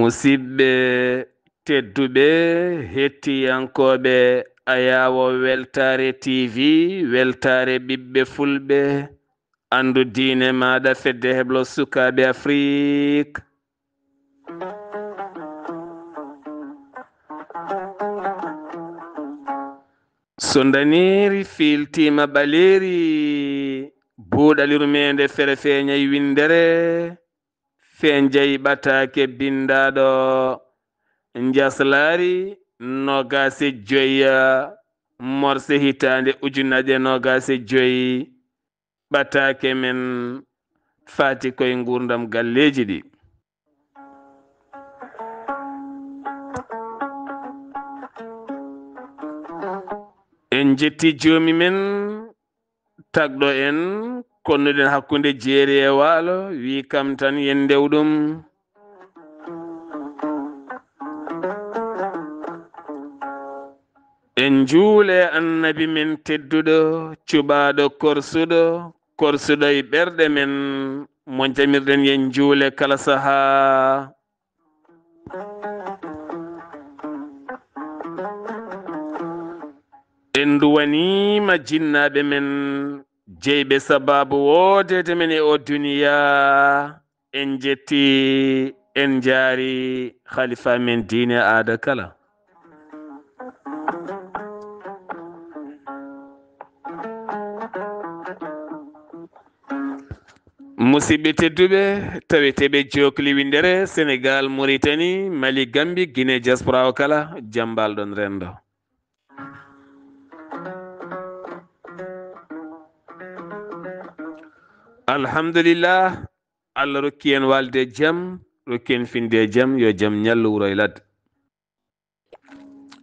Musidɓe tedduɓe hettiyankoɓe Ayawo Weltare TV, Weltare ɓiɓɓe fulɓe, andu diine maɗa fedde heblo sukaɓe Afrique. So daniri filtima ɓaleri buuɗalirmede fere feñay windere fenjay ɓatake bindaɗo jaslari nogase joya morse hitande ujunaje nogase joyi ɓatake men fati koye gurdam galleji ɗi. En jetti jomi men tagɗo en konnuɗen hakkunde jeeri e waalo wi kam tan yen ndewɗum. En juule annabi men tedduɗo cuɓaɗo korsuɗo e ɓerɗe men mo jamirɗen yen juule kala saha. En duwanima jinnaɓe men jeyɓe sababu wodede men e o duniya. En jetti en jaari khalifa men diine aada kala. Musidɓe tedduɓe taweteɓe jokli windere Sénégal, Mauritanie, Mali, Gambie, Guinée diaspora o kala jambalɗon rendo. Alhamdulillah, Allah rokki en walde jaam, rokki en finde jaam, yo jaam ñallu wuro e ladde.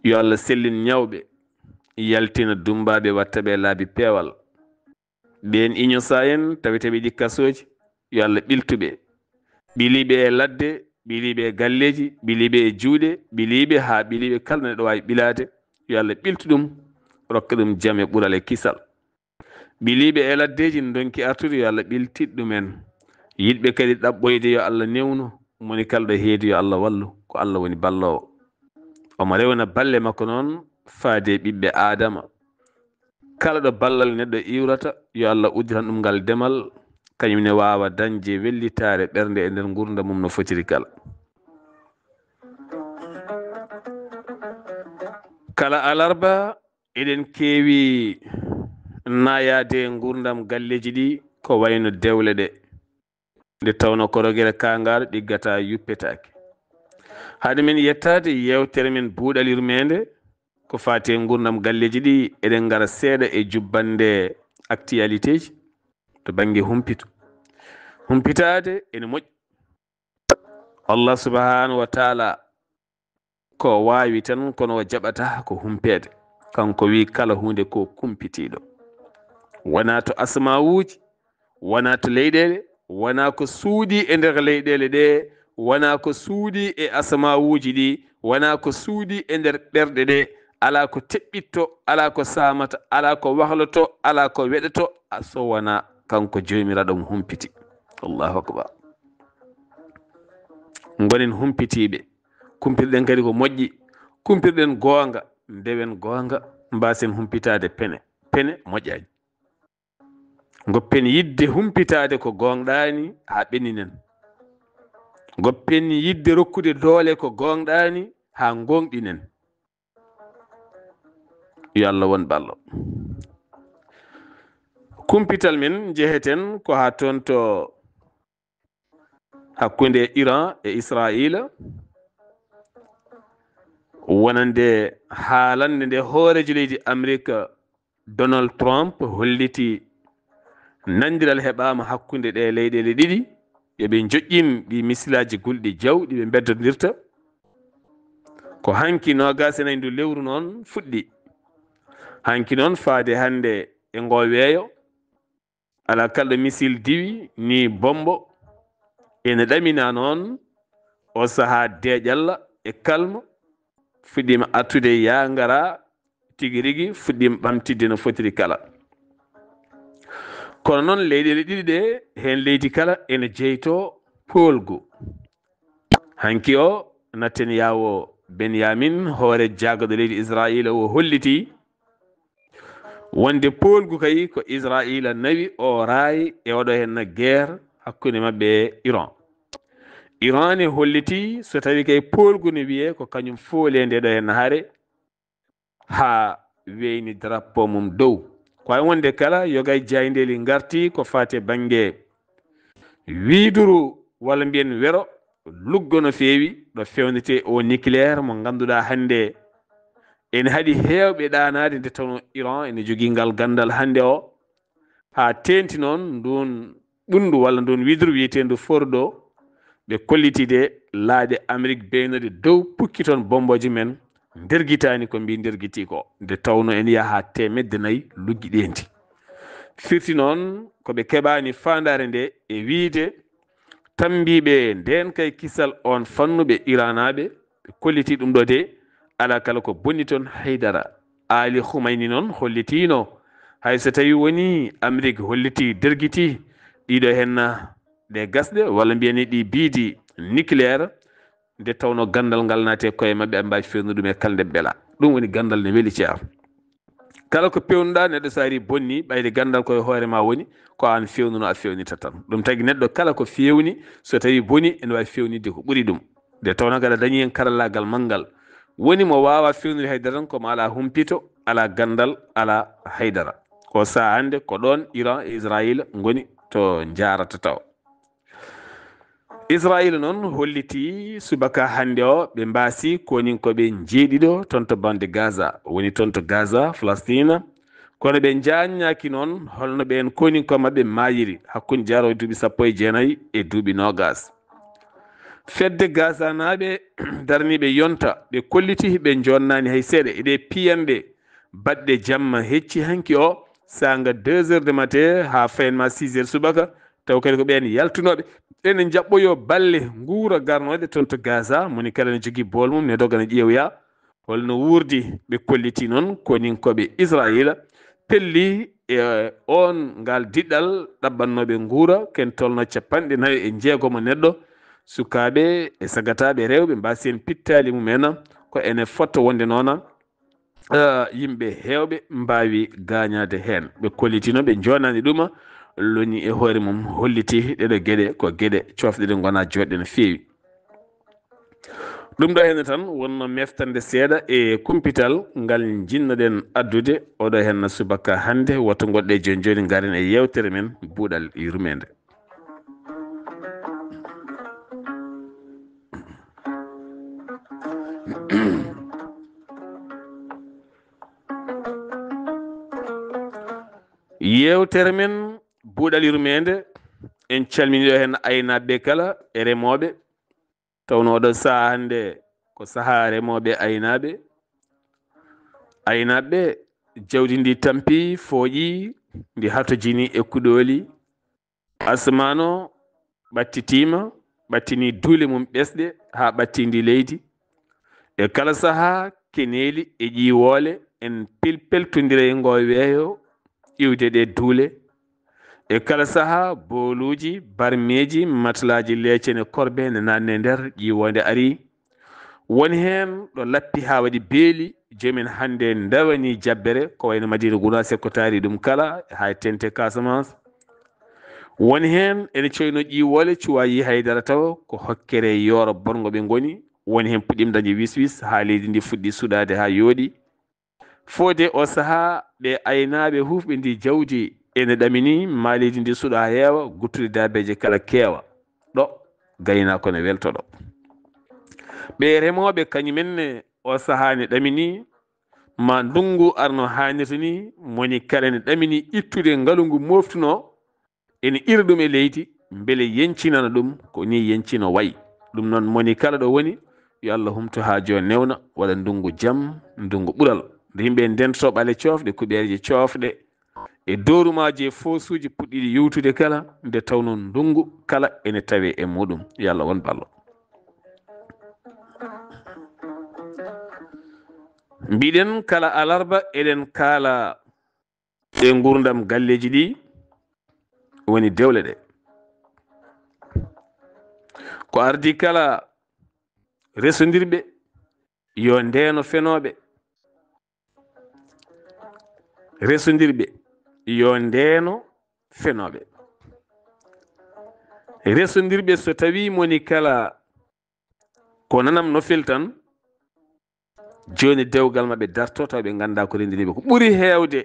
Yo Allah sellin ñawɓe, yaltina dumbaɓe wattaɓe laabi peewal. ɓen iñosa en taweteɓe ɗi kasoji, yo Allah ɓiltuɓe, ɓiliɓe e ladde, ɓiliɓe e galleji, ɓiliɓe e juuɗe, ɓiliɓe ha ɓiliɓe kala neɗɗo wawi ɓilade, yo Allah ɓiltu ɗum, rokka ɗum jaam e ɓuural e kisal. ɓiliɓe e laddeji donki artude, yo Allah ɓiltit ɗumen. Yiɗɓe kadi ɗaɓɓoyde, yo Allah newnu, moni kala ɗo heedi yo Allah wallu, ko Allah woni ballowo. Omo rewna balle makko noon faade ɓiɓɓe adama. Kala ɗo ballal neɗɗo iwrata, yo Allah udditan ɗum ngal demal, kañum ne wawa dañde wellitare ɓernde e nder gurdam mum no fotiri kala. Kala alarba eɗen keewi nayade gurdam galleji ɗi ko wayno dewle ɗe, nde tawno korogere kangal ɗiggata yuppetake. Haade men yettade yewtere men buuɗalirmede ko fati e gurdam galleji ɗi, eɗen ngara seeɗa e jubbande actualité ji to banggue humpitade ene moƴƴi. Allah subhanahu wa taala ko wawi tan kono o jaɓata ko humpede. Kanko wi kala hunde ko kumpitiɗo, wona to asmawuji, wona to leyɗele, wona ko suudi e nder leyɗele ɗe, wona ko suudi e asmawuji ɗi, wona ko suudi e nder ɓerɗe ɗe. Ala ko teɓɓitto, ala ko samata, ala ko wahloto, ala ko weɗoto so wona kanko jomiraɗo mo humpiti. Allahu akbar. Gonen humpitiɓe, kumpirɗen kadi ko moƴƴi, kumpirɗen goonga, ndewen goonga mbasen humpitade pene moƴƴani. Goppen yidde humpitade ko gonɗani ha ɓeninen. Goppen yidde rokkude doole ko gonɗani ha gonɗinen. Yo Allah won ballo. Kumpital men jeheten ko ha toon to hakkunde Iran e Israila, wonande haalande nde hoorejo leydi Amerique Donald Trump holliti nandiral heɓama hakkunde ɗe leyɗele ɗiɗi, yoɓe joƴƴin ɗi misilaji gulɗi jawɗi ɓe beddodirta. Ko hanki nogas e nayi ndu lewru noon fuɗɗi. Hanki noon faade hande e ngo weeyo, ala kalɗo misil diwi ni bombo ene ɗamina noon o saha deƴalla e kalmo fuɗɗima attude yangara tigi rigui, fuɗɗima ɓamtidde no fotiri kala. Kono noon leyɗele ɗiɗi ɗe hen leydi kala ene jeyto polgu. Hanki o natten yawo Benyamin hoore jagode leydi Israila o holliti wonde polgu kay ko Israila nawi o raayi e oɗo henna guerre hakkunde mabɓe Iran. Iran e holliti so tawi kay polgu ne wiye ko kañum foolende ɗo henna haare ha weyni drapeau mum dow ko ay wonde kala yogay jayndeli garti ko fate bange wiiduru walla mbiyen wero luggo no feewi ɗo fewnete o nucléaire mo ganduɗa hande en haɗi hewɓe ɗanade nde tawno Iran ene jogui ngal gandal hande o ha tenti noon ndun ɓundu walla ndun widru wiyetendu Fordo ɓe kollitide laade Amérique beynode dow pukki toon bomboji men nderguitani ko mbi nderguiti ko nde tawno en yaha temedde nayyi luggi ɗendi firti noon koɓe keɓani fandare nde e wiide tambiɓe nden kay kisal on fannuɓe iranaɓe ɓe kolliti ɗum ɗo de ala kala ko bonni toon Haydara Ali Khoumayni noon hollitino hay so tawi woni Amérique holliti derguiti ɗiɗo henna ɗe gasɗe walla mbiyani ɗi biidi nucléaire nde tawno gandal ngal naate koye mabɓe aɓe mbawi fewnude ɗum e kalde beela ɗum woni gandal ne weeli ceer kala ko pewnuɗa neɗɗo so ari bonni ɓayde gandal koye hoore ma woni ko an fewnuno a fewnita tan ɗum tagui neɗɗo kala ko fewni so tawi boni ene wawi fewnidde ko ɓuuri ɗum nde tawno kadi dañi hen karallagal manggal woni mo wawa fewnude haydara tan komo ala humpito ala gandal ala haydara o saaha hande ko ɗon Iran e Israila goni to jarata taw Israila noon holliti subaka hande o ɓe mbasi koni koɓe jeeɗiɗo toon to bande Gaza woni toon to Gaza Palestine kono ɓe jaññaki noon holno ɓen koni ko mabɓe mayiri hakkude jaro duuɓi 19 e duuɓi 20 fedde Gaza naɓe darniɓe yonta ɓe kolliti ɓe jonnani hay seeɗa eɗe piyanɗe baɗɗe jamma hecci hanki o sanga 2 heures de matin ha fayenma 6 heures subaka taw kadi ko ɓen yaltunoɓe ene jaɓɓoyo balle guura garnode toon to Gaza moni kala ne jogui bool mum ne dogana ƴeewoya holno wurdi ɓe kolliti noon koninkoɓe Israila pelli e on ngal diɗɗal ɗabbannoɓe guura ken tolno 49 neɗɗo sukaɓe e sagataɓe rewɓe mbasi en pittali mumen ko ene fotta wonde noona yimɓe hewɓe mbawi gañade hen ɓe kollitino ɓe jonani ɗuma loni e hoore mum holliti ɗeɗo gueɗe ko gueɗe cofɗe ɗe gona joɗɗe no fewi ɗum ɗo henne tan wonno meftande seeɗa e kumpital ngal jinnoɗen addude oɗo henna subaka hande woto goɗɗe joni joni garen e yewtere men buuɗal yurmede yewtere men buuɗal yurmede en calminiɗo hen aynaɓe kala e remoɓe tawno oɗo saaha hande ko saaha remoɓe aynaɓe jawdi ndi tampi fooƴi ndi hatojini e kuɗoli asmano ɓattitima ɓattini duule mum ɓesɗe ha ɓattindi leydi e kala saaha keneeli e ƴiwole en peltodira e ngo weeyo iwde ɗe duule e kala saaha booluji barmeji matelaji leecene korbe ne nanne nder ƴiwonde ari woni hen ɗo lappi ha waɗi beeli jomin hande dawani jabbere ko wayno Madina Gounass ko taari ɗum kala ha tente Casamance woni hen ene coyno ƴiwole cuwayi haydara taw ko hokkere yooro bongo ɓe goni woni hen puɗɗima dañi wis ha leydi ndi fuɗɗi suɗade ha yooɗi fode o saaha ɓe aynaɓe hufɓe ndi jawdi ene ɗamini ma leydi ndi suuɗa heewa guttude dabeje kala keewa ɗo gaynako ne weltoɗo ɓe remoɓe kañumenne o saaha ne ɗamini ma ndungu arno hannirta ni moni kala ne ɗamini ittude ngalungu moftuno ene ira ɗum e leydi beele yencinana ɗum ko ni yencino wayi ɗum noon moni kala ɗo woni yo Allah humto ha joni newna waɗa ndungu jaam ndungu ɓural nde yimɓe ndentoto ɓale coofɗe kuɓereje coofɗe e doorumaji e fosuji puɗɗiɗi yewtude kala nde tawno ndungu kala ene tawe e muɗum yo Allah won ballo mbiɗen kala alarba eɗen kaala e gurdam galleji ɗi woni dewle ɗe ko ardi kala resondirɓe yo ndeeno fenoɓe resondirɓe yo ndeeno fenoɓe resondirɓe so tawi moni kala ko nanam no fel tan joni dewgal maɓɓe darto taw ɓe ganda ko rendiniɓe ko ɓuuri hewde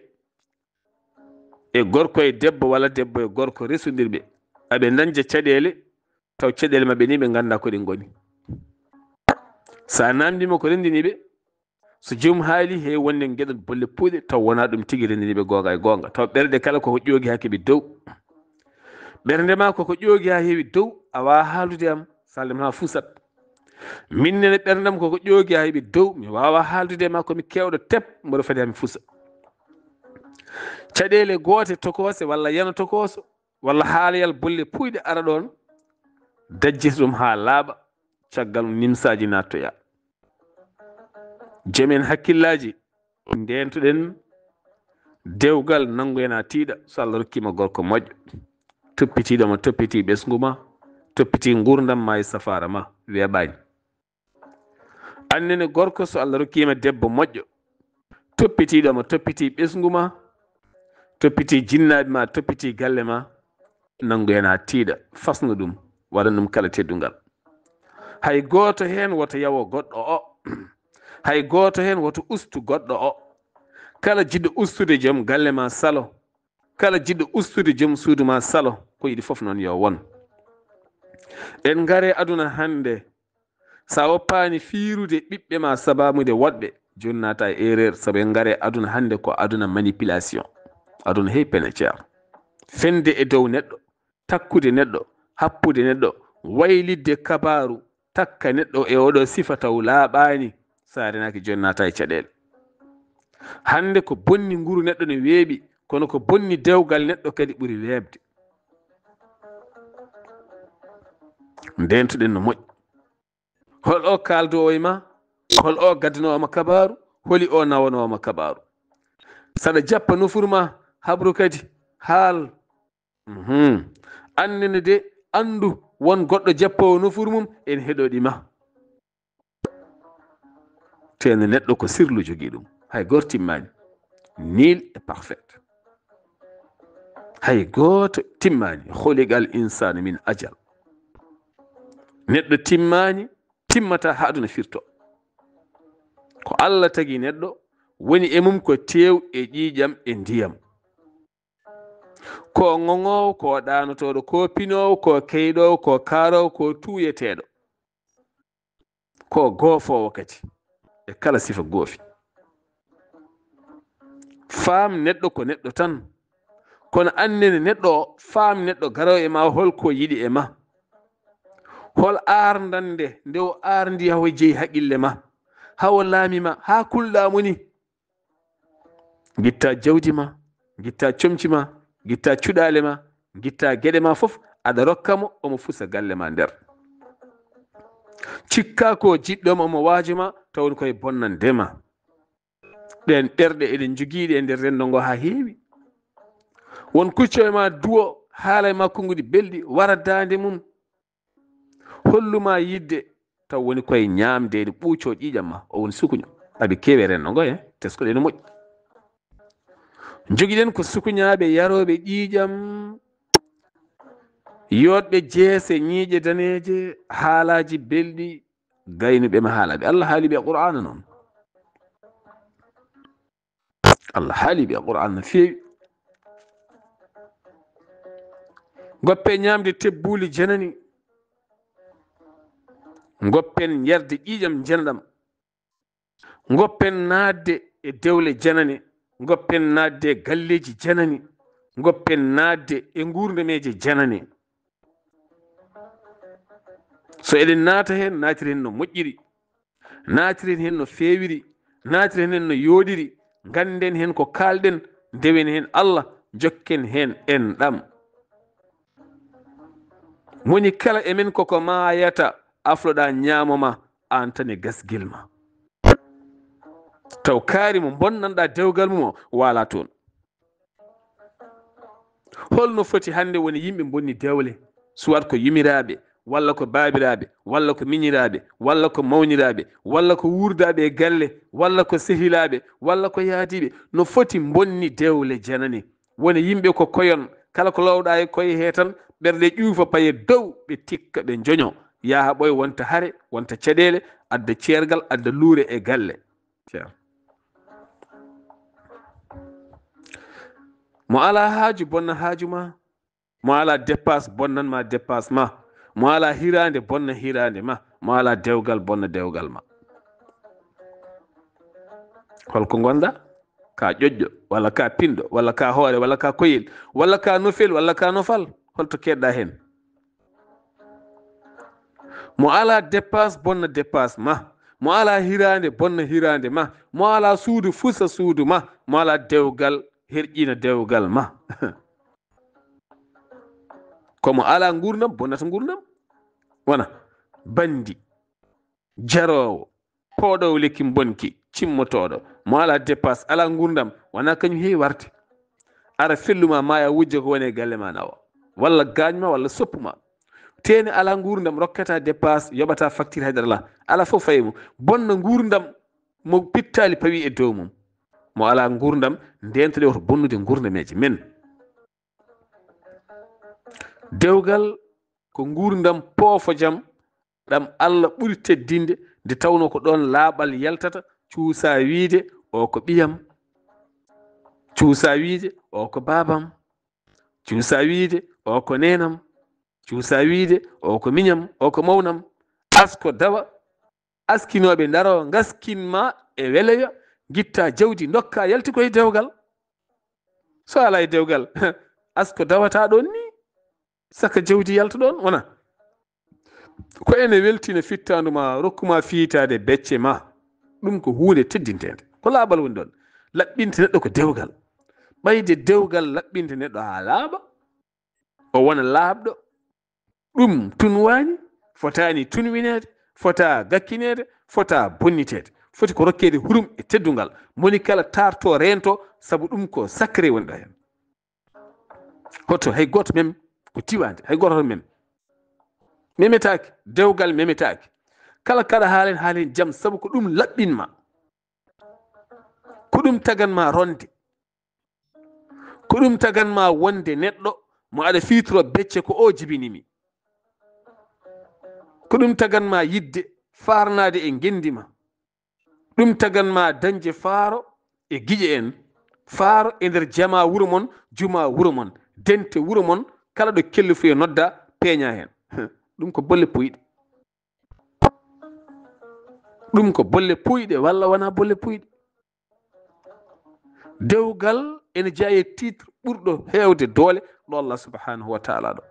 e gorko e debbo walla debbo e gorko resondirɓe aɓe dañja caɗele taw caɗele maɓɓe ni ɓe ganda ko ɗin goni sa namdima ko rendiniɓe so joomum haali he wonde gueɗal bolle puyɗe taw wona ɗum tigui rendiniɓe gonga e gonga taw ɓerɗe kala koko ƴoogi ha keeɓi dow ɓernde ma koko ƴoogi ha heewi dow a wawa haaldude am saldem ha fusat minnene ɓerdam koko ƴoogi ha heeɓi dow mi wawa haaldude ma komi kewɗo tep mboɗo fadi hami fusa caɗele goote tokose walla yana tokoso walla haalayal bolle puyɗe ara ɗon dajjita ɗum ha laaɓa caggal nimsaji nattoya joomen hakkillaji ndentoɗen dewgal nangoyena tiiɗa so Allah rokkima gorko moƴƴo toppitiɗoma toppiti ɓesgu ma toppiti gurdam ma e safara ma weeɓani annene gorko so Allah rokkima debbo moƴƴo toppitiɗoma toppiti ɓesgu ma toppiti jinnaɓe ma toppiti galle ma nangoyena tiiɗa fasno ɗum waɗan ɗum kala teddungal hay goto hen woto yawo goɗɗo o hay goto hen woto ustu goɗɗo o kala jiɗɗo ustude joom galle ma salo kala jiɗɗo ustude joom suudu ma salo ko yiɗi foof noon yo won en gaare aduna hande sa woppani fiirude ɓiɓɓe ma sababude woɗɓe joni naata e erreur saabu en gaare aduna hande ko aduna manipulation aduna hey pénétiére fende e dow neɗɗo takkude neɗɗo happude neɗɗo waylidde kabaru takka neɗɗo e oɗo sifa taw laaɓani sa renaki joni naata e caɗele hande ko bonni nguru neɗɗo ne weeɓi kono ko bonni dewgal neɗɗo kadi ɓuuri weebde ndentoɗen no moƴƴi hol o kaldowo e ma hol o gaddanowoma kabaru holi o nawanowoma kabaru saɗa jappa nofuru ma habru kadi haal annene de andu won goɗɗo jappowo nofuru mum en heɗoɗima teno neɗɗo ko sirlu jogui ɗum hay goto timmani nil e parfaite hay goto timmani huliqal insanu min ajal neɗɗo timmani timmata ha aduna firto ko Allah tagui neɗɗo woni e mum ko tew e ƴiƴam e ndiyam ko ŋoŋowo ko ɗanotoɗo ko pinowo ko keyɗowo ko kaarowo ko tuuyeteɗo ko goofowo kadi e kala sifa goofi faam neɗɗo ko neɗɗo tan kono annene neɗɗo o faam neɗɗo garowo e ma holko yiɗi e ma hol ardande nde o ardi hawo jeeyi haqqille ma hawo laamima ha kulɗamo ni guitta jawdi ma guitta comci ma guitta cuɗale ma guitta gueɗe ma foof aɗa rokkamo omo fusa galle ma nder cikka ko jiɗɗoma omo waajoma tawon koye bonnandema ɗen ɓerɗe eɗen joguiɗe e nder rendo ngo ha heewi won kucco e ma duwo haala e ma konngudi belɗi wara dande mum holluma yidde taw woni koye ñamdede ɓuuco ƴiƴam ma o woni sukuño aɓe keewi rendo ngo teskoɗe no moƴƴi joguiɗen ko sukuñaɓe yaroɓe ƴiƴam yotɓe jeese ñiiƴe daneje haalaji belɗi gaynuɓe ma haalaɓe Allah haaliɓe e qur'ana noon Allah haaliɓe e qur'ana no feewi goppe ñamde tebbuli janani goppen yerde ƴiƴam janaɗam goppen naatde e dewle janane goppen naatde e galleji janani goppen naatde e gurdameje janane so eɗen naata hen naatiren hen no moƴƴiri naatiren hen no feewiri naatiren hen no yooɗiri ganden hen ko kalɗen ndewen hen Allah jokken hen enɗam moni kala emen koko maayata afloɗa ñamoma an tan e gasguel ma taw kaari mo bonnanɗa dewgal mum o wala toon holno foti hande woni yimɓe bonni dewle suwat ko yumiraɓe walla ko baabiraaɓe walla ko miñiraaɓe walla ko mawniraaɓe walla ko wuurdaaɓe e galle walla ko sehilaaɓe walla ko yaadiiɓe no foti bonni dewle janani woni yimɓe ko koyon kala ko lowɗaa e koye hee tan ɓerɗe ƴuufa paye dow ɓe tikka ɓe njoño yaha ɓoye wonta hare wonta caɗeele adda ceergal adda luure e galle mo ala haaju bonna haaju ma mo ala dépasse bonnan ma dépasse ma mo ala hirande bonna hirande ma mo ala dewgal bonna dewgal ma holko gonɗa ka ƴoƴƴo walla ka pinɗo walla ka hoore walla ka koyel walla ka nofel walla ka nofal holto keɗɗa hen mo ala dépasse bonna dépasse ma mo ala hirande bonna hirande ma mo ala suudu fusa suudu ma mo ala dewgal herƴina dewgal ma komo ala gurdam bonnata gurdam wona bandi jarowo pooɗowo lekki bonki cimmotoɗo mo ala dépasse ala gurdam wona kañum heewi warde ara felluma maya wujja ko woni e galle ma nawa walla gañma walla soppuma teni ala gurdam rokkata dépasse yoɓata facture haydara la ala fof fayi mum bonna gurdam mo pittali pawi e dow mum mo ala gurdam ndentoɗe woto bonnude gurdameji men dewgal ko gurdam poofo jam ɗam Allah ɓuri teddinde nde tawno ko ɗon laaɓal yaltata cuusa wiide o ko ɓiyam cuusa wiide o ko babam cuusa wiide o ko nenam cuusa wiide o ko miñam o ko mawnam asko dawa askinoɓe daro gaskinma e weleya gitta jawdi dokka yalti koye dewgal so ala e dewgal asko dawata ɗon ni saka jawdi yalta ɗon wona ko ene weltina fittanduma rokkuma fiitade becce ma ɗum ko hunde teddintede ko laaɓal woni ɗon laɓɓinte neɗɗo ko dewgal ɓayde dewgal laɓɓinte neɗɗo ha laaɓa o wona laaɓɗo ɗum tunwani fotani tunwinede fota gakkinede fota bonnitede foti ko rokkede hurum e teddugal moni kala tarto rento saabu ɗum ko sacré woni ɗo hen hoto hay goto mem ko tiwande hay goto mem memetaki dewgal memetaki kala kaɗa haalen jaam saabu ko ɗum laɓɓinma ko ɗum taganma ronde ko ɗum taganma wonde neɗɗo mo aɗa fiitoro becce ko o jibinimi ko ɗum taganma yidde farnade e gendima ɗum taganma dañde faaro e guiƴe en faaro e nder jama wuuro mon juma wuuro mon dente wuuro mon kala ɗo kellifuye nodda peeña hen ɗum ko bolle puyɗe ɗum ko bolle puyɗe walla wona bolle puyɗe dewgal ene jeeya titre ɓurɗo heewde doole ɗo Allah subhanahu wa taala ɗo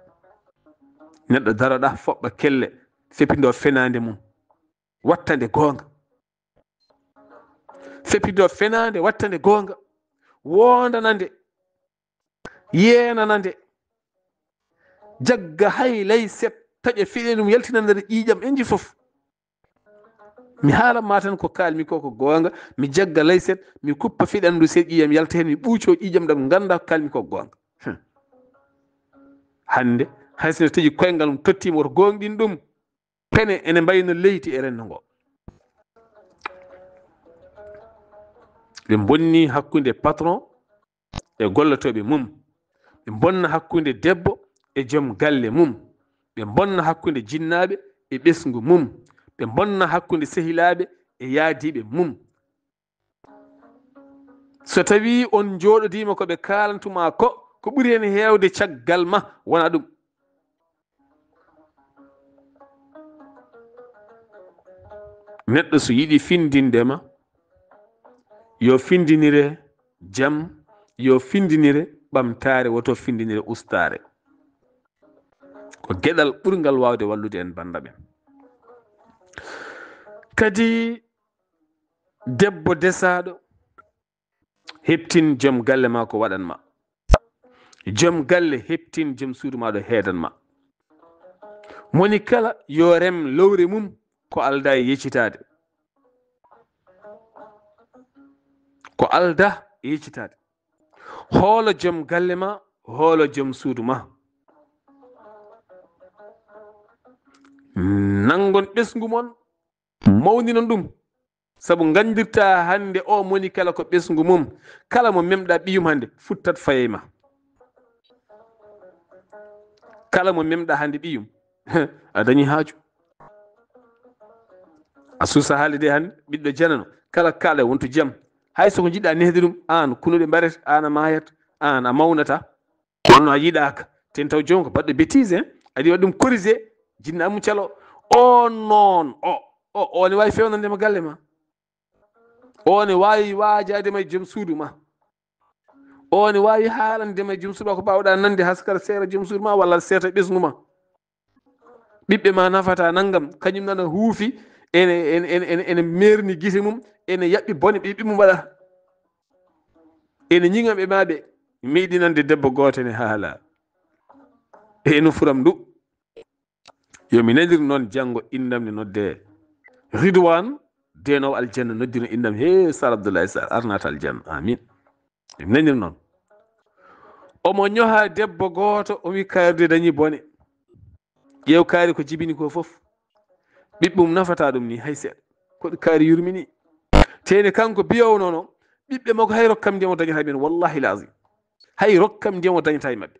neɗɗo daroɗa foɓɓa kelle fepido fenade mum wattande goonga fepido fenade wattande goonga wondanande yenanande jagga hay lay set taƴa fiɗe ɗum yaltina nder ƴiƴam enji fof mi haalanma tan ko kalmi ko goonga mi jagga lay set mi kuppa fiɗandu se ƴiyam yalta hen mi ɓuuco ƴiƴam ɗam ganda ko kalmi ko goonga hande hayso taƴi koyngal mum tottima woto gonɗin ɗum pene ene mbayno leyti e rendo ngo ɓe bonni hakkude patron e gollotoɓe mum ɓe bonna hakkude debbo e joom galle mum ɓe bonna hakkude jinnaɓe e ɓesgu mum ɓe bonna hakkude sehilaɓe e yaadiɓe mum so tawi on jooɗodima koɓe kalantuma ko ɓuuri hen hewde caggal ma wona ɗum neɗɗo so yiɗi findindema yo findinire jaam yo findinire ɓamtare woto findinire ustare ko gueɗal ɓurgal wawde wallude en banda ɓen kadi debbo desaɗo heptin joom galle ma ko waɗanma joom galle heptin joom suudu ma ɗo heedanma moni kala yo rem lowre mum ko alda e yeccitade ko alda e yeccitade hoolo joom galle ma hoolo joom suudu ma nangon ɓesgu mon mawninon ɗum sabu gandirta hande o moni kala ko ɓesgu mum kala mo memɗa ɓiyum hande futtat fayema kala mo memɗa hande ɓiyum a dañi haaju a suusa haalide hande ɓiɗɗo janano kala kaala wonto jaam hay soko jiɗɗa nehde ɗum an kunuɗe mbaret an a mayat an a mawnata wonno a yiɗaka ten taw joni ko baɗɗo bêtise hen aɗa waɗi ɗum corrigé jinna amu calo o noon o ne wawi fewnandema galle ma o ne wawi wajadema e joom suudu ma o ne wawi haalandema e joom suudu ma ko mbawɗa nande haskara seera joom suudu ma walla seeta ɓesgu ma ɓiɓɓe ma nafata naggam kañum nana huufi ene merni guite mum ene yaɓɓi bone ɓiɓɓe mum waɗa ene ñiŋaɓe maɓe miɗinande debbo goto ne haala eno furam ndu yomi nadir noon janggo indam ne nodde Ridwan denowo aljanna noddino indam he Sar Abdoulaye Sar arnata aljanna amin yomi nadir noon omo ñoha debbo goto o wi kaarde dañi bone ƴeew kaari ko jibini ko foof ɓiɓɓe mum nafata ɗum ni hay seeɗa koɗo kaari yurmini tene kanko biyownono ɓiɓɓe makko hay rokkam ndiyam o dañata men wallahi lazim hay rokkam ndiyam o dañata e mabɓe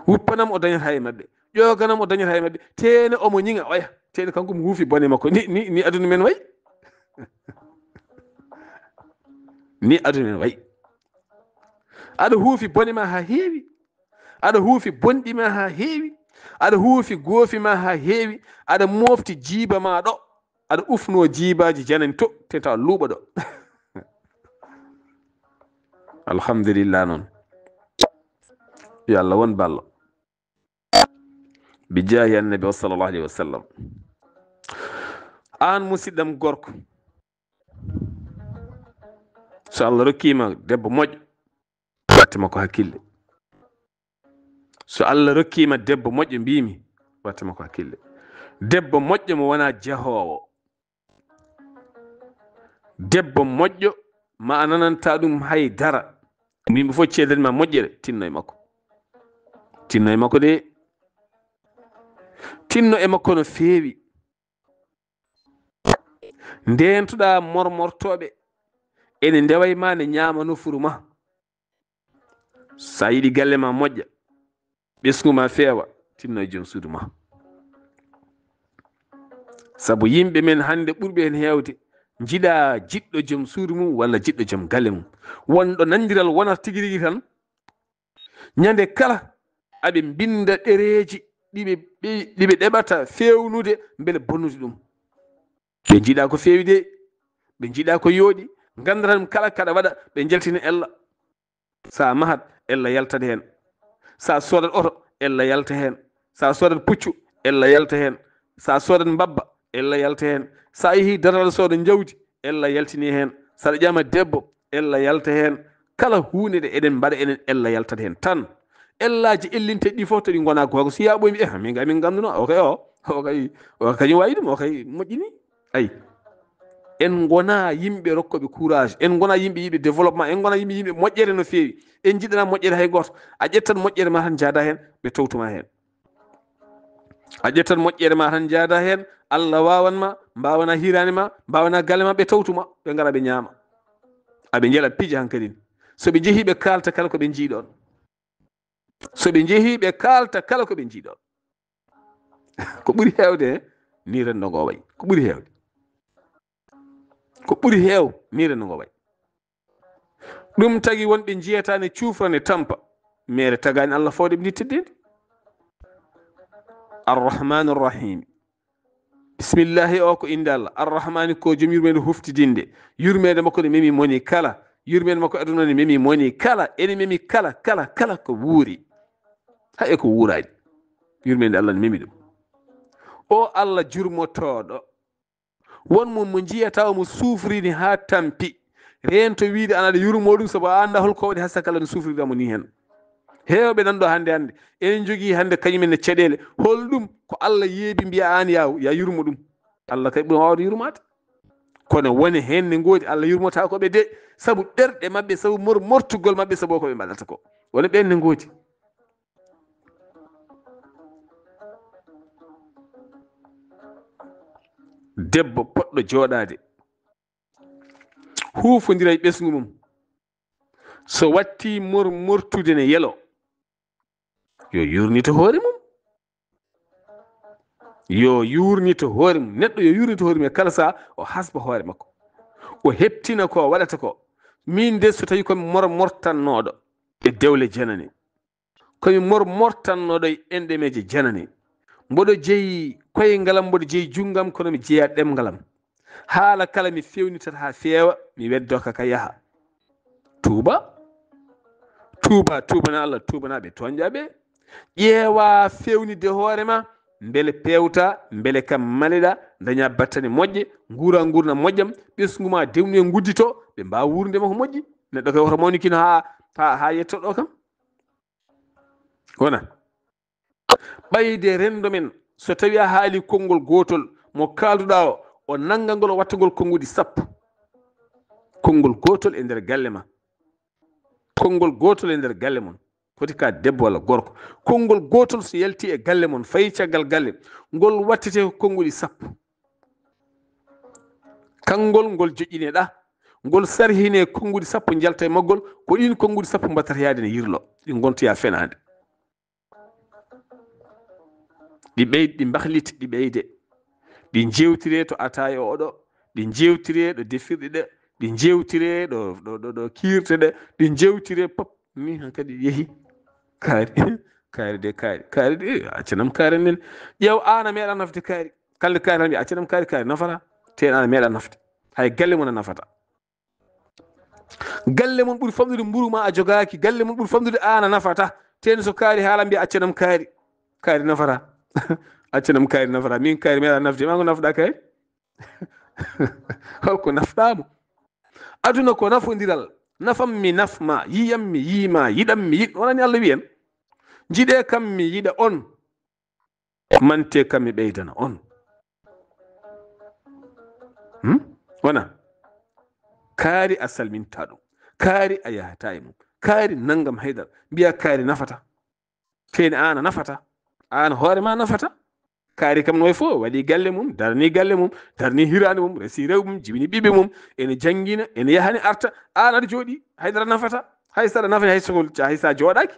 wuppanam o dañata e mabɓe ƴoganam o dañata e mabɓe tene omo ñiŋa oya tene kanko mo huufi bone makko ni aduna men wayi ni aduna men wayi aɗa huufi bone ma ha heewi aɗa huufi bonɗi ma ha heewi aɗa huufi goofi ma ha heewi aɗa mofti jiiba ma ɗo aɗa ufno jiibaji janani to te tawa luuɓa ɗo alhamdulillah noon yo Allah won ballo bi jaahi annabi o sallllahu alayhi wa sallam an musidɗam gorko so Allah rokkima debbo moƴƴo wattema ko hakkille so Allah rokkima debbo moƴƴo mbimi wattema ko hakkille debbo moƴƴo mo wona jahowo debbo moƴƴo ma a nananta ɗum haydara mbimi fof ceedani ma moƴƴere tinno e makko de tinno e makko no feewi ndentuɗa mormortoɓe ene ndeway ma ne ñaama nofuru ma sa yiɗi galle ma moƴƴa ɓesgu ma feewa tinno e joom suudu ma sabu yimɓe men hande ɓurɓe hen heewde jiɗa jiɗɗo joom suudu mum walla jiɗɗo joom galle mum wonɗo nandiral wonata tigui rigui tan ñande kala aɓe binda ɗereji ɗiɓe ɗeɓata fewnude beele bonnude ɗum ɓe jiiɗa ko feewi de ɓe jiiɗa ko yooɗi gandata ɗum kala kaɗa waɗa ɓe jaltina ella sa mahat ella yaltat hen sa soodat oto ella yalta hen sa soodat puccu ella yalta hen sa soodat mbabba ella yalta hen sa yeehi daral sooda jawdi ella yaltini hen saɗa ƴama debbo ella yalta hen kala hunde nde eɗen mbaɗa enen ella yaltat hen tan ellaji ellinteɗi ɗi fof to ɗi gona goga so yaɓoymi min ganduno o kay kañum wayi ɗum o kay moƴƴini ayi en gona yimɓe rokkoɓe courage en gona yimɓe yiɓe développement en gona yimɓe moƴƴere no feewi en jiɗana moƴƴere hay goto a ƴettat moƴƴere ma tan jaada hen ɓe towtuma hen a ƴettat moƴƴere ma tan jaada hen Allah wawanma mbawana hirani ma mbawana galle ma ɓe towtuma ɓe gara ɓe ñaama aɓe jeeɗa piija hankkadine soɓe jeehi ɓe kalta kala koɓe jiiɗon soɓe jeehi ɓe kalta kala koɓe jiiɗon ko ɓuuri hewde ni renndo ngo wayi ko ɓuuri hewde ko ɓuuri heew ni renndo ngo wayi ɗum tagi wonɓe jiyatane cuufrane tampa mere tagani Allah fawde ɓe nittiddede arrahmanu rrahim bisimillahi o ko inde Allah arrahmani ko joom yurmede huftidinde yurmede makko ne memi moni kala yurmede makko aduna ne memi moni kala ene memi kala ko wuuri hay ko wuurani yurmede Allah ne memi ɗum o Allah jurmotoɗo wonmo mo jiyata omo sufrini ha tampi rento wiide ana aɗa yurmo ɗum sabu a anda holko waɗi hasa kala no sufriramo ni hen hewɓe nanɗo hande enen jogui hande kañumen ne caɗele holɗum ko Allah yeebi mbiya an ya yurmo ɗum Allah kay ɓuri wawde yurmade kono wone hen ne goodi Allah yurmota koɓe de saabu ɗerɗe mabɓe saabu mortugol mabɓe saabu koɓe mbaɗata ko wona ɓen ne goodi debbo poɗɗo jooɗaade huufondira e ɓesngu mum so watti mortude ne yelo yo yurnito hoore mum yo yurnito hoore mum neɗɗo yo yurnito hoore mum e kala saa o hasba hoore makko o heptina ko waɗata ko min de so tawi komi mortannoɗo e dewle janane komi mortannoɗo e enɗemeje janane mboɗo jeeyi koyngalam mboɗo jeeyi junggam kono mi jeeya ɗemgalam haala kala mi fewnitata ha feewa mi weddoka ka yaha tubana Allah tubanaɓe toñƴaɓe ƴeewa fewnide hoorema beele pewta beele kam maleɗa daña battane moƴƴe gura gurna moƴƴam ɓesguma dewnu e guddito ɓe mbawa wurdema ko moƴƴi neɗɗo kay woto mawnikino ha yettoɗo kam wona ɓayde rendo men so tawi a haali konngol gotol mo kalduɗa o nanga ngol o watta ngol konnguɗi sappo konngol gotol e nder galle ma konngol gotol e nder galle mon foti ka debbo walla gorko konngol gotol so yalti e galle mon fayi caggal galle ngol wattete ko konnguɗi sappo kangol ngol joƴƴineɗa ngol sarhine konnguɗi sappo jalta e maggol ko ɗin konnguɗi sappo mbattata yaade ne yirlo ɗi gontoya fenade ɗi mbahliti ɗi ɓeyde ɗi jewtire to ataye oɗo ɗi jewtire ɗo defirɗe ɗe ɗi jewtire ɗo kirte ɗe ɗi jewtire pop min han kadi yeehi kaari de accanam kaari nden ƴeew an a meeɗa nafde kaari kalde kaari tan mbi accanam kaari nafata ten an a meeɗa nafde hay galle mon a nafata galle mon ɓuuri famɗude mburu ma a jogaki galle mon ɓuuri famɗude an a nafata ten so kaari haala mbiya accanam kaari nafata accanam kaari nafata min kaari meeɗa nafde ma ko nafɗa kaari holko nafɗamo aduna ko nafodiral nafam mi nafma yiyam mi yiima yiɗam mi yiɗ wonani Allah wiyen jiɗe kam mi yiɗa on mante kam mi ɓeydana on wona kaari a salminta ɗum kaari a yahata e mum kaari nangam haydara mbiya kaari nafata teni an a nafata an hoorema nafata kaari kam no way fof waɗi galle mum darni hirande mum resi rew mum jibini ɓiɓe mum ene janggina ene yahani arta an aɗa jooɗi haydara nafata hay saɗa nafani hay sa jooɗaki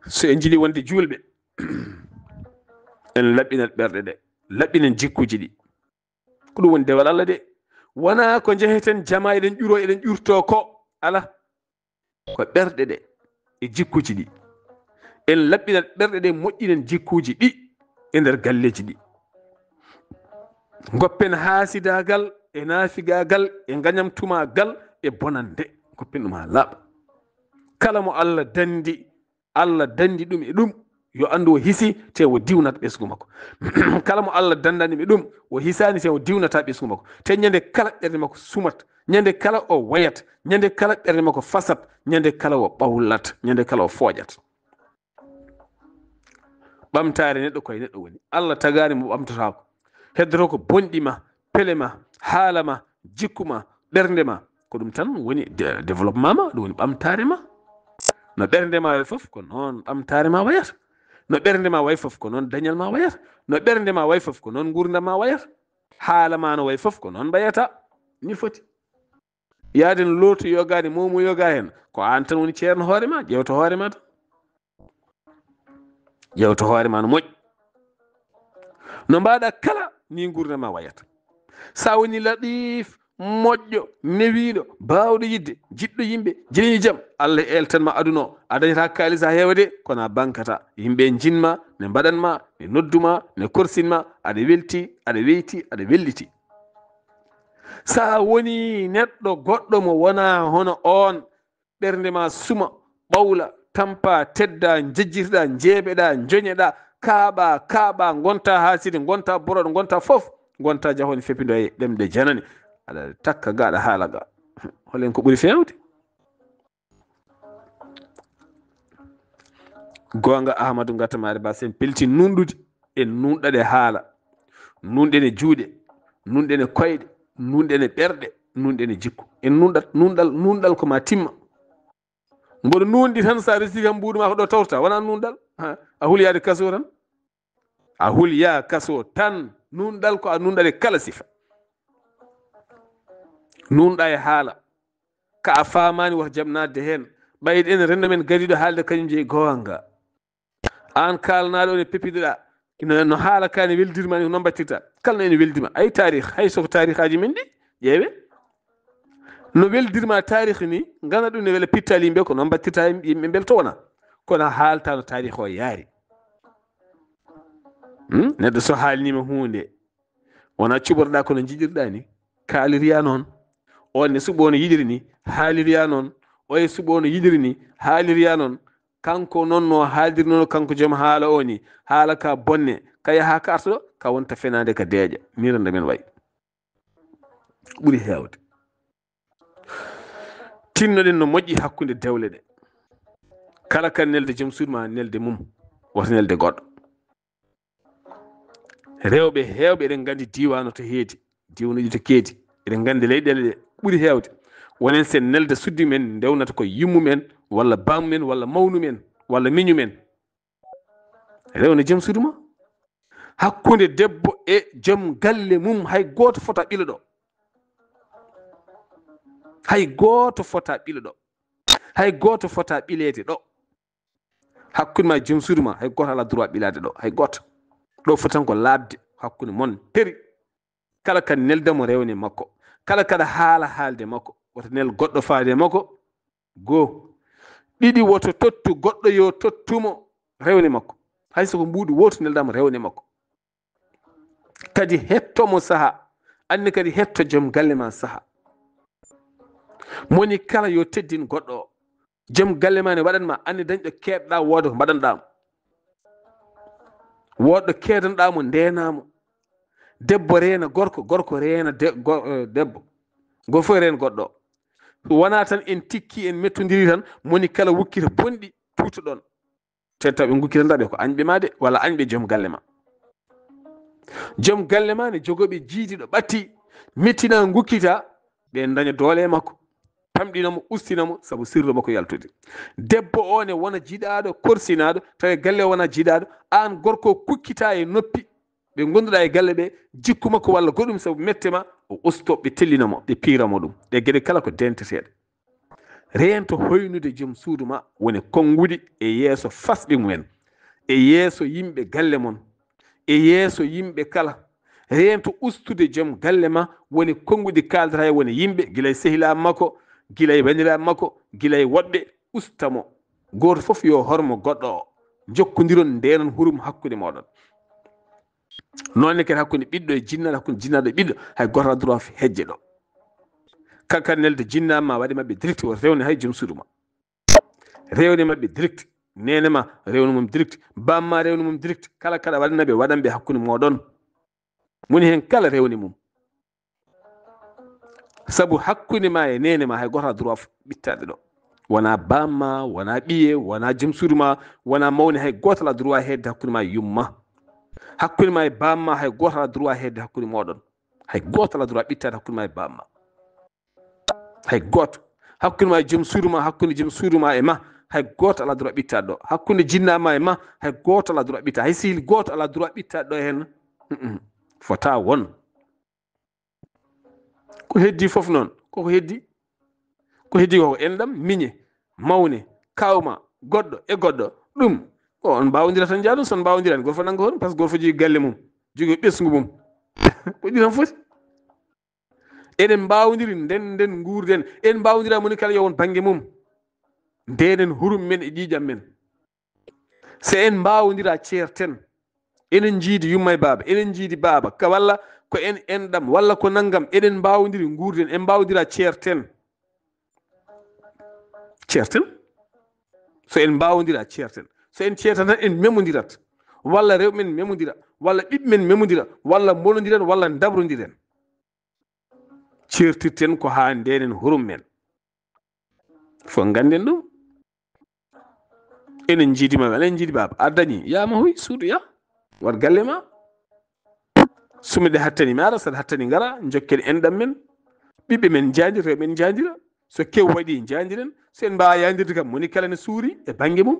so en jiiɗi wonde julɓe en laɓɓinat ɓerɗe ɗe laɓɓinen jikkuji ɗi ko ɗum woni dewal Allah de wona ko jeheten jama eɗen ƴuro eɗen ƴurto ko ala ko ɓerɗe ɗe e jikkuji ɗi en laɓɓinat ɓerɗe ɗe moƴƴinen jikkuji ɗi e nder galleji ɗi goppen haasidagal e naafigagal e gañamtumagal e bonande goppen ɗum ha laaɓa kala mo Allah dandi ɗum e ɗum yo andu o hisi te o diwnata ɓesgu makko kala mo Allah dandanimi ɗum o hisani te o diwnata ɓesgu makko te ñande kala ɓerde makko sumat ñande kala o wayat ñande kala ɓerde makko fasat ñande kala o ɓawlat ñande kala o fooƴat ɓamtare neɗɗo koye neɗɗo woni Allah tagani mo ɓamtatako heddoto ko bonɗima pelema haalama jikkuma ɓernde ma ko ɗum tan woni développement ma ɗum woni ɓamtare ma no ɓernde ma way foof ko noon ɓamtare ma wayata no ɓernde ma way foof ko noon dañal ma wayata no ɓernde ma way foof ko noon gurdam ma wayata haala ma no way foof ko noon mbayata ni foti yaade no looto yogade momo yoga hen ko an tan woni ceerno hoorema ƴewta hoorema tan ƴewta hoorema no moƴƴi no mbaɗa kala ni gurdam ma wayata sa woni laɗif moƴƴo newiɗo bawɗo yidde jiɗɗo yimɓe jeeyi jaam Allah eltanma aduna o a dañata kalis ha heewa de kono a bankata yimɓe jinma ne mbaɗanma ne nodduma ne korsinma aɗa welti aɗa weyti aɗa welliti sa woni neɗɗo goɗɗo mo wona hono on ɓernde ma suma ɓawla tampa tedda jejjirɗa jeeɓeɗa joñeɗa kaaɓa gonta haaside gonta boroɗo gonta foof gonta jahone feppido e ɗemɗe janane aɗa takka gaɗa haala ga holen ko ɓuuri fewde gonga Ahmadou Gatamari Ba sen pelti nunɗude en nunɗaɗe haala nunɗen e juuɗe nunɗen e koyɗe nunɗen e ɓerɗe nunɗen e jikku en nunɗal ko ma timma mboɗo nunɗi tan sa resi kam mbuɗuma ko ɗo tawta wona nunɗal a huliyade kaso tan a hulya kaso tan nunɗal ko a nunɗale kala sifa nunɗa e haala ka a famani woto jaam nadde hen ɓayde en rendo men gadiɗo haalde kañum jeeyi gowanga an kalnaɗo ne pepiɗoɗa no haala ka ne weldirma ni noon battirta kala no ene weldima ay tarih hay soko tarih aji men ɗi ƴeewe no weldirma tarih ni gana ɗum ne weela pittali yimɓe ko noon battirta yimɓe belto wona kono haalta no tarih o yaari neɗɗo so haalnima hunde wona cuɓorɗa kono jiɗirɗa ni kaaliriya noon on ne suɓo no yiɗiri ni haaliriya noon o e suɓo no yiɗiri ni haaliriya noon kanko noon no haaldirnono kanko joom haala o ni haala ka bonne ka yaha ka arta ɗo ka wonta fenade ka deeƴa ni renda men wayi ɓuuri hewde tinnoɗen no moƴƴi hakkude dewle ɗe kala kan nelde joom suudu ma nelde mum woto nelde goɗɗo rewɓe hewɓe eɗen gandi diwan to heedi diwanuji to keedi eɗen gandi leyɗele ɗe ɓuuri hewde wonen sen nelde suddi men ndewnata ko yimmumen walla bammumen walla mawnumen walla miñumen rewne joom suudu ma hakkude debbo e joom galle mum hay goto fota ɓila ɗo hay goto fota ɓila ɗo hay goto fota ɓilede ɗo hakkude ma joom suudu ma hay goto ala droit ɓilade ɗo hay goto ɗo fotan ko labde hakkude mon teri kala kan neldamo rewne makko kala kada haala haalde makko woto nel goɗɗo faade makko goo ɗiɗi woto tottu goɗɗo yo tottumo rewne makko hay soko mbuuɗi woto neldamo rewne makko kadi hettomo saaha anni kadi hetto joom galle ma saaha moni kala yo teddin goɗɗo o joom galle ma ne waɗanma anni dañɗo keeɗɗa wooda ko mbaɗanɗamo woɗɗo keedanɗamo ndenamo debbo reena gorko gorko reena debbo go fof reen goɗɗo wona tan en tikki en mettodiri tan moni kala wukkita bonɗi tuuta ɗon te taw ɓe gukkitanɗaɓe ko añɓe ma de walla añɓe joom galle ma joom galle ma ne jogoɓe jiidi ɗo ɓatti mettina gukkita ɓe daña doole makko tamɗinamo ustinamo saabu sirru makko yaltude debbo o ne wona jiiɗaɗo korsinaɗo tawi galle o wona jiiɗaɗo an gorko kukkita e noppi ɓe gonduɗa e galle ɓe jikku makko walla goɗɗum saabu mettema o usto ɓe tellinamo ɓe piiramo ɗum ɗe gueɗe kala ko denteteɗe rento hoynude joom suudu ma woni kongude e yeeso fasɓe mumen e yeeso yimɓe galle mon e yeeso yimɓe kala rento ustude joom galle ma woni kongude kaldata e woni yimɓe guilay sehilaɓe makko guilay bandiraɓe makko guilay woɗɓe ustamo goto foof yo hormo goɗɗo o jokkodiron ndenon hurum hakkude moɗon nonne kadi hakkude ɓiɗɗo e jinnaɗo hakkude jinnaɗo e ɓiɗɗo hay goto ala droit hejje ɗo kankan nelde jinnama ma waɗi mabɓe direct o rewne hay joom suudu ma rewne mabɓe direct nene ma rewne mum direct bamma rewne mum direct kala kaɗa waɗanaɓe waɗanɓe hakkude moɗon moni hen kala rewne mum saabu hakkude ma e nene ma hay goto ala droit ɓittade ɗo wona bamma wona ɓiye wona joom suudu ma wona mawni hay goto ala droit hedde hakkude ma yumma hakkude ma e bamma hay goto ala droit hedde hakkude moɗon hay goto ala droit ɓittade hakkude ma e bamma hay goto hakkude ma e joom suudu ma hakkude joom suudu ma e ma hay goto ala droit ɓittade ɗo hakkude jinnama e ma hay goto ala droit ɓittade hay sihil goto ala droit ɓittade ɗo hen fota won ko heddi foof noon koko heddi koko enɗam miñe mawne kawma goɗɗo e goɗɗo ɗum ko on mbawodira tan jaaɗum son mbawodirani goto fof nanga hoɗum par ce que goto fof jogui galle mum jogui ɓesgu mum ko ɗi tan foti eɗen mbawodiri nden guurden en mbawodira moni kala yo won banggue mum ndenen hurum men e ƴiƴam men so en mbawodira ceerten enen jiidi yumma e baaba enen jiidi baaba ka walla ko en enɗam walla ko naggam eɗen mbawodiri guurden en mbawodira ceerten so en mbawodira ceerten so en ceertan tan en memodirat walla rewɓe men memodira walla ɓiɓɓe men memodira walla bonodiren walla dabrodiren ceertirten ko ha ndenen hurum men fo ganden ɗum enen jiidima wala en jiidi baaba a dañi yama hoy suudu ya wat galle ma sumide hattani mi ara saɗa hattani gara jokken enɗam men ɓiɓɓe men jadir rewɓe men jadira so kew waɗi jadiren so en mbawa yadirde kam moni kala ne suuri e banggue mum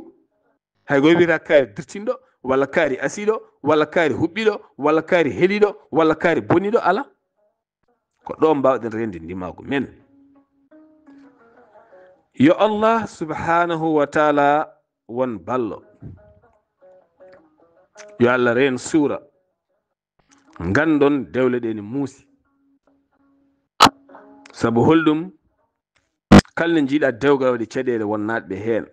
hay goto wiyata ka dirtinɗo walla kaari asiɗo walla kaari huɓɓiɗo walla kaari heliɗo walla kaari boniɗo ala ko ɗo mbawɗen rende ndimago men yo Allah subhanahu wa taala won ballo yo Allah reen suura ngandon dewle ɗe ne muusi sabu holɗum kalne jiiɗa dewgal waɗi caɗele wonnaɗe heen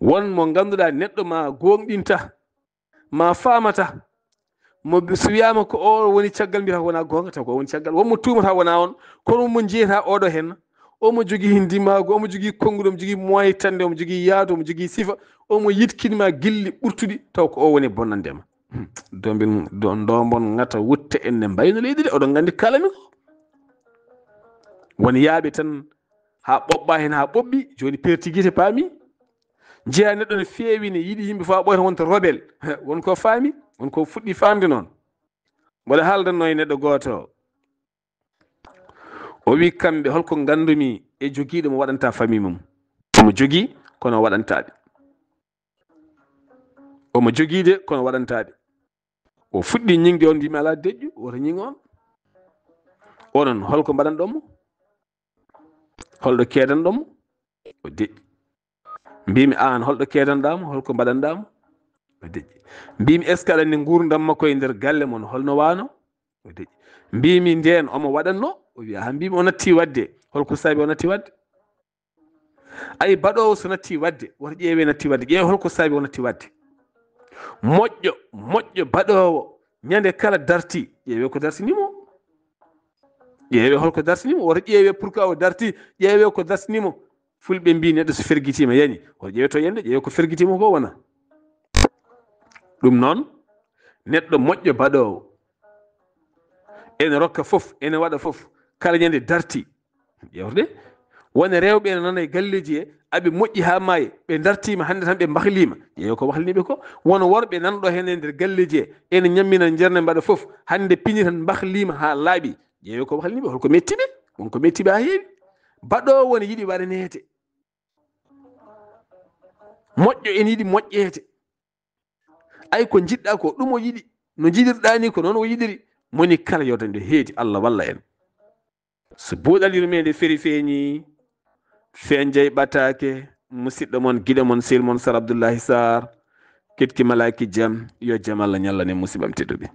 won mo ganduɗa neɗɗo ma gonɗinta ma famata mo so wiyama ko o woni caggal mbiyata wona gonga taw ko woni caggal wonmo tumata wona on kono mo jeyata oɗo hen omo jogui hindimago omo jogui konngudi omo jogui moyen tande omo jogui yaadu omo jogui sifa omo yitkinima gilli ɓurtuɗi taw ko o woni bonnandema dombin ndombon ngata wutte enne mbayno leydi de oɗon gandi kalami ko woni yaaɓe tan ha ɓoɓɓa hen ha ɓoɓɓi joni pertiguité paami jeeya neɗɗo ne feewi ne yiɗi yimɓe fa ɓoyta wonta rebel wonko faami wonko fuɗɗi famde noon mboɗa haaldanno e neɗɗo goto o wi kamɓe holko gandumi e joguiɗo mo waɗanta famille mum omo jogui kono waɗantaɓe omo joguide kono waɗantaɓe o fuɗɗi ñingde on mbimi ala deƴƴu woto ñing on onon holko mbaɗanɗomo holɗo keedanɗomo o deƴƴi mbimi an holɗo keedanɗamo holko mbaɗanɗamo o deƴƴi mbimi est ce que aɗa andi gurdam makko e nder galle mon holno wano o deƴƴi mbimi nden omo waɗanno o wi ha mbimi o natti wadde holko saabi o natti wadde ay baɗowo so natti wadde woto ƴeewe natti wadde ƴeewe holko saabi o natti wadde moƴƴo baɗowo ñande kala darti ƴeewe ko dartinimo ƴeewe holko dartinimo woto ƴeewe pourquoi o darti ƴeewe ko dartinimo fulɓe mbi neɗɗo so ferguitima yani woto ƴeewe to yende ƴeewe ko ferguitimo ko wona ɗum noon neɗɗo moƴƴo baɗowo ene rokka fof ene waɗa fof kala ñande darti ƴewde wone rewɓe ene nana e galleji e aɓe moƴƴi ha maayi ɓe dartima hande tan ɓe bahlima ƴeewe ko bahliniɓe ko wono worɓe nanɗo hen e nder galleji e ene ñammina jerne mbaɗa fof hande piñi tan bahlima ha laaɓi ƴeewe ko bahliniɓe holko mettiɓe wonko mettiɓe ha heewi baɗowo woni yiɗi waɗanede moƴƴo ene yiɗi moƴƴede ay ko jiɗɗa ko ɗum o yiɗi no jiɗirɗa ni ko noon o yiɗiri moni kala yodande heedi Allah walla en so buuɗaliro men nde feri feeñi fen jeey ɓatake musidɗo moon guiɗo moon sehil moon Sar Abdoullahi Sarr ketki malaki jaam yo jaam Allah ñallane musibam tedduɓe